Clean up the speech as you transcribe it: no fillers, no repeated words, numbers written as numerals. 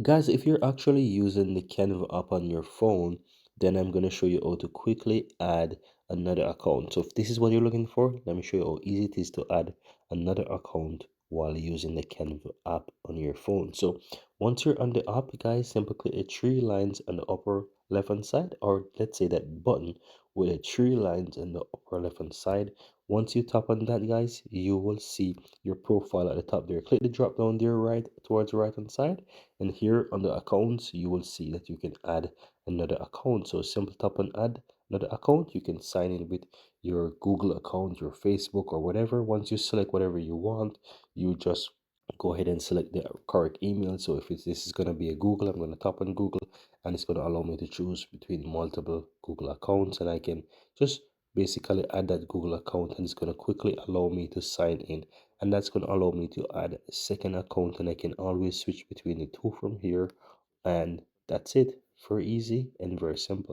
Guys, if you're actually using the Canva app on your phone, then I'm going to show you how to quickly add another account. So if this is what you're looking for, let me show you how easy it is to add another account while using the Canva app on your phone. So once you're on the app, guys, simply click the three lines on the upper left hand side, or let's say that button with the three lines on the upper left hand side. Once you tap on that, guys, you will see your profile at the top there. Click the drop down there right towards the right hand side, and here on the accounts you will see that you can add another account. So simple tap on add another account. You can sign in with your Google account, your Facebook, or whatever. Once you select whatever you want, you just go ahead and select the correct email. So if this is going to be a Google, I'm going to tap on Google, and it's going to allow me to choose between multiple Google accounts, and I can just basically add that Google account, and it's going to quickly allow me to sign in, and that's going to allow me to add a second account, and I can always switch between the two from here. And that's it. Very easy and very simple.